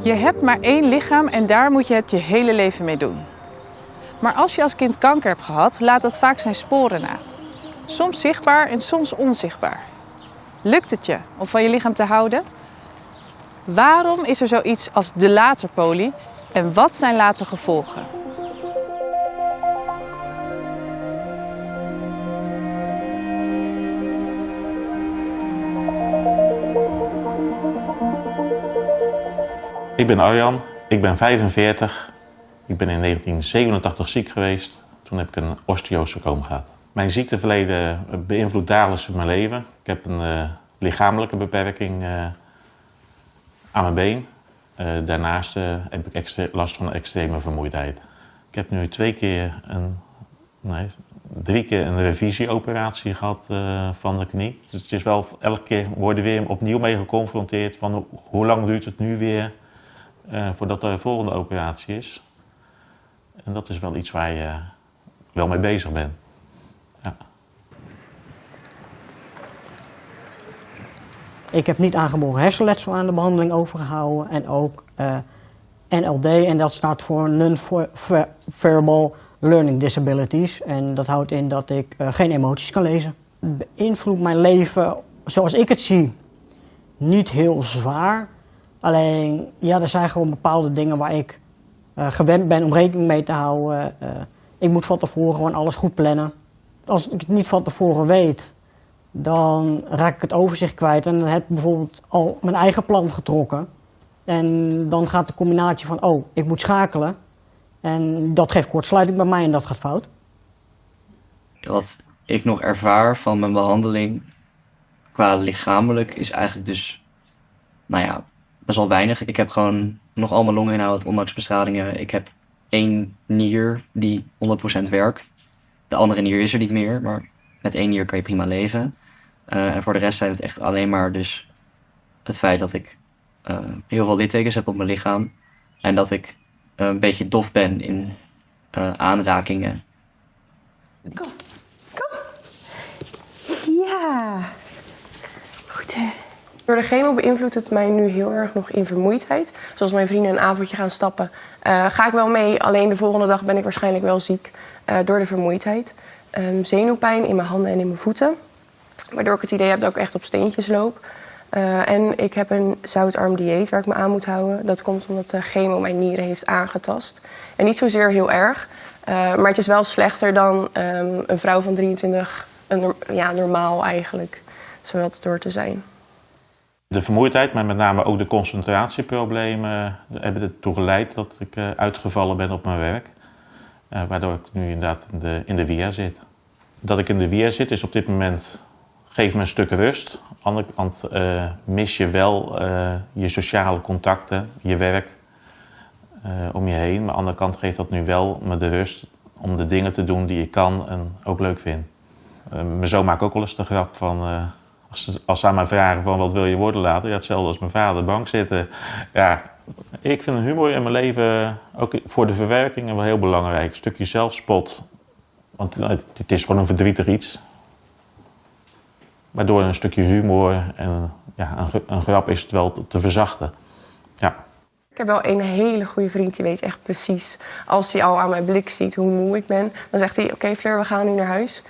Je hebt maar één lichaam en daar moet je het je hele leven mee doen. Maar als je als kind kanker hebt gehad, laat dat vaak zijn sporen na. Soms zichtbaar en soms onzichtbaar. Lukt het je om van je lichaam te houden? Waarom is er zoiets als de laterpolie en wat zijn later gevolgen? Ik ben Arjan, ik ben 45. Ik ben in 1987 ziek geweest. Toen heb ik een osteosarcoom gehad. Mijn ziekteverleden beïnvloedt dagelijks mijn leven. Ik heb een lichamelijke beperking aan mijn been. Daarnaast heb ik last van extreme vermoeidheid. Ik heb nu 3 keer een revisieoperatie gehad van de knie. Dus het is wel, elke keer worden we weer opnieuw mee geconfronteerd van hoe lang duurt het nu weer voordat er een volgende operatie is. En dat is wel iets waar je wel mee bezig bent. Ja. Ik heb niet aangeboren hersenletsel aan de behandeling overgehouden en ook NLD, en dat staat voor Non-Verbal Learning Disabilities. En dat houdt in dat ik geen emoties kan lezen. Het beïnvloedt mijn leven, zoals ik het zie, niet heel zwaar. Alleen, ja, er zijn gewoon bepaalde dingen waar ik gewend ben om rekening mee te houden. Ik moet van tevoren gewoon alles goed plannen. Als ik het niet van tevoren weet, dan raak ik het overzicht kwijt en dan heb ik bijvoorbeeld al mijn eigen plan getrokken. En dan gaat de combinatie van, oh, ik moet schakelen. En dat geeft kortsluiting bij mij en dat gaat fout. Wat ik nog ervaar van mijn behandeling qua lichamelijk is eigenlijk dus, best wel weinig. Ik heb gewoon nog al mijn longinhoud, ondanks bestralingen. Ik heb 1 nier die 100% werkt. De andere nier is er niet meer, maar met 1 nier kan je prima leven. En voor de rest zijn het echt alleen maar dus het feit dat ik heel veel littekens heb op mijn lichaam. En dat ik een beetje dof ben in aanrakingen. Kom. Ja. Goed hè. Door de chemo beïnvloedt het mij nu heel erg nog in vermoeidheid. Zoals mijn vrienden een avondje gaan stappen, ga ik wel mee. Alleen de volgende dag ben ik waarschijnlijk wel ziek door de vermoeidheid. Zenuwpijn in mijn handen en in mijn voeten. Waardoor ik het idee heb dat ik echt op steentjes loop. En ik heb een zoutarm dieet waar ik me aan moet houden. Dat komt omdat de chemo mijn nieren heeft aangetast. En niet zozeer heel erg. Maar het is wel slechter dan een vrouw van 23. Normaal eigenlijk. Zo dat het door te zijn. De vermoeidheid, maar met name ook de concentratieproblemen hebben ertoe geleid dat ik uitgevallen ben op mijn werk. Waardoor ik nu inderdaad in de WIA zit. Dat ik in de WIA zit is op dit moment, geeft me een stuk rust. Aan de andere kant mis je wel je sociale contacten, je werk om je heen. Maar aan de andere kant geeft dat nu wel me de rust om de dingen te doen die ik kan en ook leuk vind. Mijn zoon maakt ook wel eens de grap van, als ze aan mij vragen van wat wil je worden later, ja, hetzelfde als mijn vader, bank zitten. Ja, ik vind humor in mijn leven, ook voor de verwerking, wel heel belangrijk. Een stukje zelfspot, want het is gewoon een verdrietig iets. Maar door een stukje humor en een grap is het wel te verzachten. Ja. Ik heb wel een hele goede vriend die weet echt precies, als hij al aan mijn blik ziet hoe moe ik ben, dan zegt hij, oké, Fleur, we gaan nu naar huis.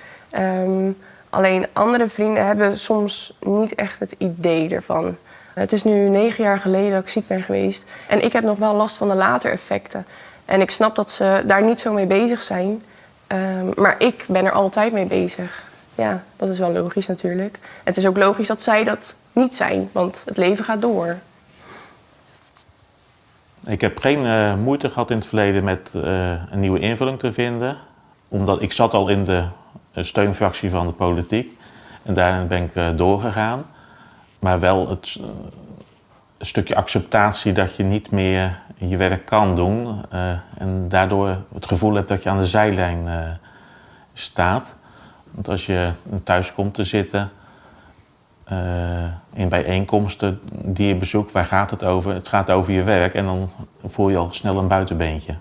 Alleen andere vrienden hebben soms niet echt het idee ervan. Het is nu 9 jaar geleden dat ik ziek ben geweest. En ik heb nog wel last van de later effecten. En ik snap dat ze daar niet zo mee bezig zijn. Maar ik ben er altijd mee bezig. Ja, dat is wel logisch natuurlijk. Het is ook logisch dat zij dat niet zijn, want het leven gaat door. Ik heb geen moeite gehad in het verleden met een nieuwe invulling te vinden. Omdat ik zat al in de steunfractie van de politiek. En daarin ben ik doorgegaan. Maar wel een stukje acceptatie dat je niet meer je werk kan doen. En daardoor het gevoel hebt dat je aan de zijlijn staat. Want als je thuis komt te zitten in bijeenkomsten die je bezoekt, waar gaat het over? Het gaat over je werk en dan voel je al snel een buitenbeentje.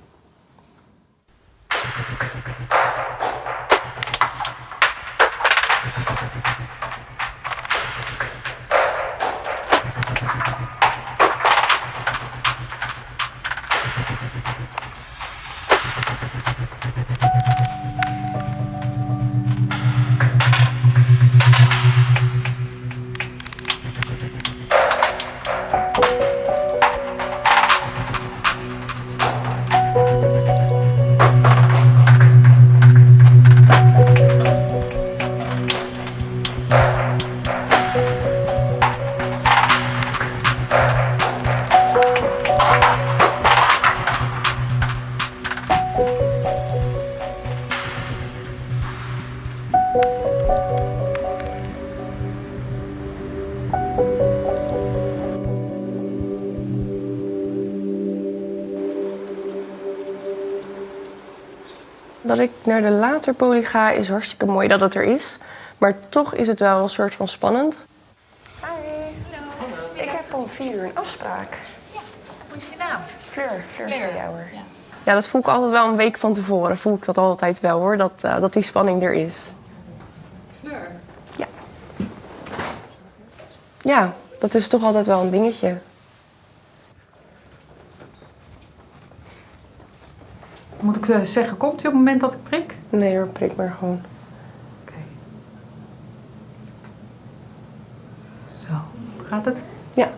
Dat ik naar de laterpolie ga is hartstikke mooi dat het er is. Maar toch is het wel een soort van spannend. Hi. Hallo. Ik heb om 4 uur een afspraak. Ja, hoe is je naam? Fleur Steejauwer. Ja. Ja, dat voel ik altijd wel een week van tevoren. Voel ik dat altijd wel hoor, dat die spanning er is. Fleur? Ja. Ja, dat is toch altijd wel een dingetje. Moet ik zeggen, komt hij op het moment dat ik prik? Nee hoor, prik maar gewoon. Oké. Zo, gaat het? Ja,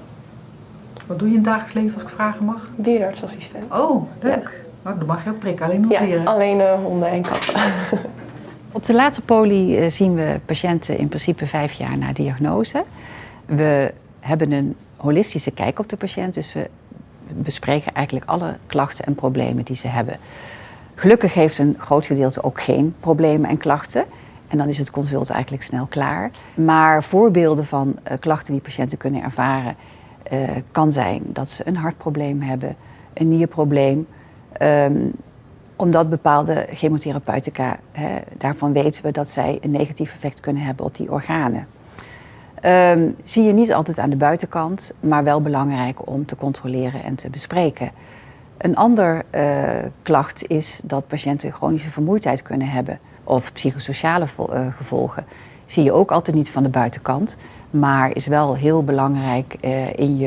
Wat doe je in het dagelijks leven als ik vragen mag? dierenartsassistent. Oh, leuk. Oh, dan mag je ook prikken, alleen nog Ja, dieren. alleen honden en katten. Op de laterpolie zien we patiënten in principe 5 jaar na diagnose. We hebben een holistische kijk op de patiënt, dus we bespreken eigenlijk alle klachten en problemen die ze hebben. Gelukkig heeft een groot gedeelte ook geen problemen en klachten. En dan is het consult eigenlijk snel klaar. Maar voorbeelden van klachten die patiënten kunnen ervaren kan zijn dat ze een hartprobleem hebben, een nierprobleem. Omdat bepaalde chemotherapeutica, daarvan weten we dat zij een negatief effect kunnen hebben op die organen. Zie je niet altijd aan de buitenkant, maar wel belangrijk om te controleren en te bespreken. Een ander klacht is dat patiënten chronische vermoeidheid kunnen hebben of psychosociale gevolgen. Zie je ook altijd niet van de buitenkant, maar is wel heel belangrijk in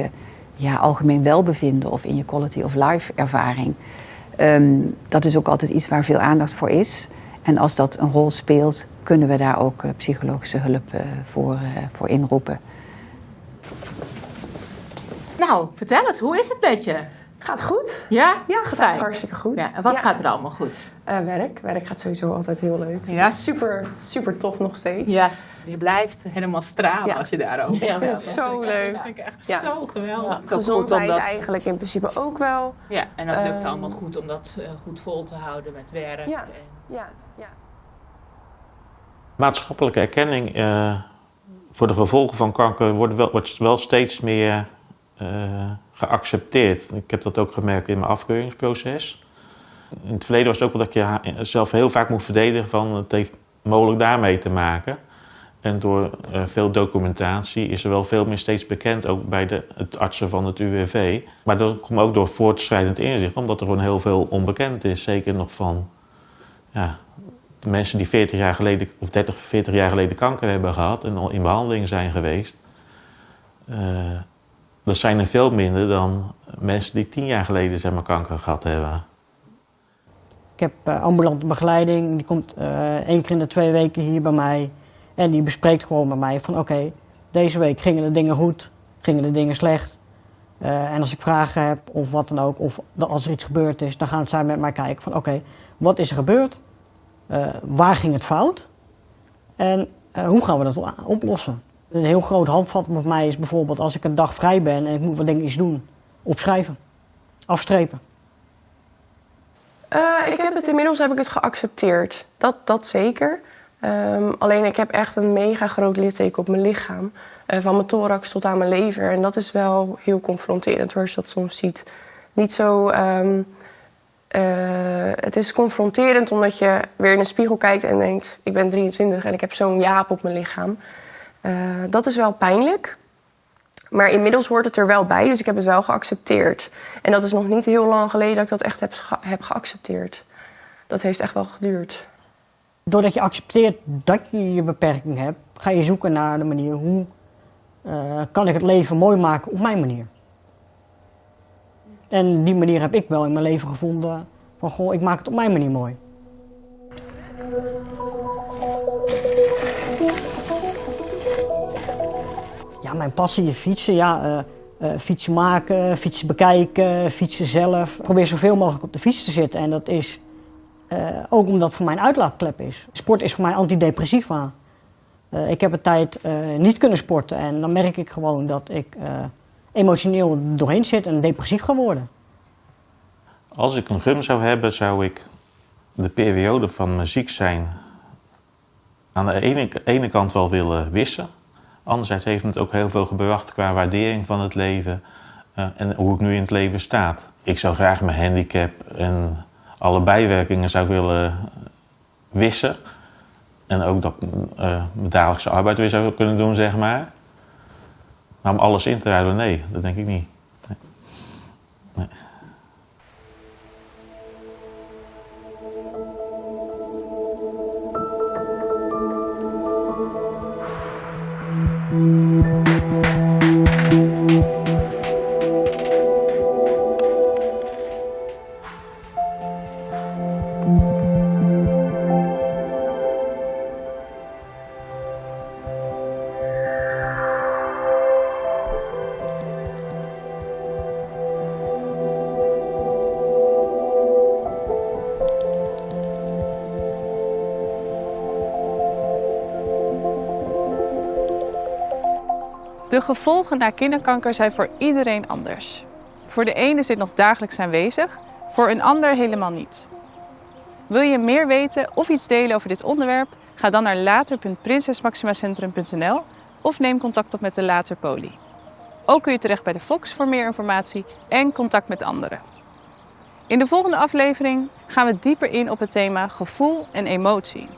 je algemeen welbevinden of in je quality of life ervaring. Dat is ook altijd iets waar veel aandacht voor is. En als dat een rol speelt, kunnen we daar ook psychologische hulp voor inroepen. Nou, vertel eens, hoe is het met je? Gaat goed? Ja? Ja, gaat Fijn. hartstikke goed. Ja, en wat Ja. gaat er allemaal goed? Werk gaat sowieso altijd heel leuk. Ja? Super tof nog steeds. Ja, je blijft helemaal stralen Ja. als je daarover Ik vind het zo leuk. Dat vind ik echt Ja. zo geweldig. Ja, Zo goed gezondheid omdat- eigenlijk in principe ook wel. Ja, en dat lukt Ehm, allemaal goed om dat goed vol te houden met werk. Ja. En- Ja. Maatschappelijke erkenning voor de gevolgen van kanker wordt wel steeds meer geaccepteerd. Ik heb dat ook gemerkt in mijn afkeuringsproces. In het verleden was het ook wel dat je zelf heel vaak moet verdedigen van het heeft mogelijk daarmee te maken. En door veel documentatie is er wel veel meer steeds bekend, ook bij het artsen van het UWV. Maar dat komt ook door voortschrijdend inzicht, omdat er gewoon heel veel onbekend is. Zeker nog van de mensen die 40 jaar geleden, of 30, 40 jaar geleden kanker hebben gehad en al in behandeling zijn geweest. Dat zijn er veel minder dan mensen die 10 jaar geleden zeg maar, kanker gehad hebben. Ik heb ambulante begeleiding, die komt 1 keer in de 2 weken hier bij mij. En die bespreekt gewoon met mij van oké, deze week gingen de dingen goed, gingen de dingen slecht. En als ik vragen heb of wat dan ook, of als er iets gebeurd is, dan gaan zij met mij kijken van oké, wat is er gebeurd? Waar ging het fout? En hoe gaan we dat oplossen? Een heel groot handvat met mij is bijvoorbeeld als ik een dag vrij ben en ik moet wat dingetjes doen, opschrijven, afstrepen. Ik heb het inmiddels geaccepteerd. Dat zeker. Alleen ik heb echt een mega groot litteken op mijn lichaam. Van mijn thorax tot aan mijn lever. En dat is wel heel confronterend, als je dat soms ziet. Niet zo... het is confronterend omdat je weer in de spiegel kijkt en denkt... ik ben 23 en ik heb zo'n jaap op mijn lichaam. Dat is wel pijnlijk. Maar inmiddels hoort het er wel bij, dus ik heb het wel geaccepteerd. En dat is nog niet heel lang geleden dat ik dat echt heb geaccepteerd. Dat heeft echt wel geduurd. Doordat je accepteert dat je je beperking hebt, ga je zoeken naar de manier hoe kan ik het leven mooi maken op mijn manier. En die manier heb ik wel in mijn leven gevonden van goh, ik maak het op mijn manier mooi. Ja, mijn passie is fietsen. Ja, fietsen maken, fietsen bekijken, fietsen zelf. Ik probeer zoveel mogelijk op de fiets te zitten en dat is ook omdat het voor mij een uitlaatklep is. Sport is voor mij antidepressiva. Ik heb een tijd niet kunnen sporten en dan merk ik gewoon dat ik emotioneel doorheen zit en depressief ga worden. Als ik een gum zou hebben, zou ik de periode van mijn ziek zijn aan de ene kant wel willen wissen. Anderzijds heeft het ook heel veel gebracht qua waardering van het leven en hoe ik nu in het leven sta. Ik zou graag mijn handicap en alle bijwerkingen zou willen wissen. En ook dat mijn dagelijkse arbeid weer zou kunnen doen, zeg maar. Maar om alles in te ruilen, nee, dat denk ik niet. Nee. Nee. De gevolgen na kinderkanker zijn voor iedereen anders. Voor de ene is dit nog dagelijks aanwezig, voor een ander helemaal niet. Wil je meer weten of iets delen over dit onderwerp? Ga dan naar later.prinsesmaximacentrum.nl of neem contact op met de Later Poli. Ook kun je terecht bij de Fox voor meer informatie en contact met anderen. In de volgende aflevering gaan we dieper in op het thema gevoel en emotie.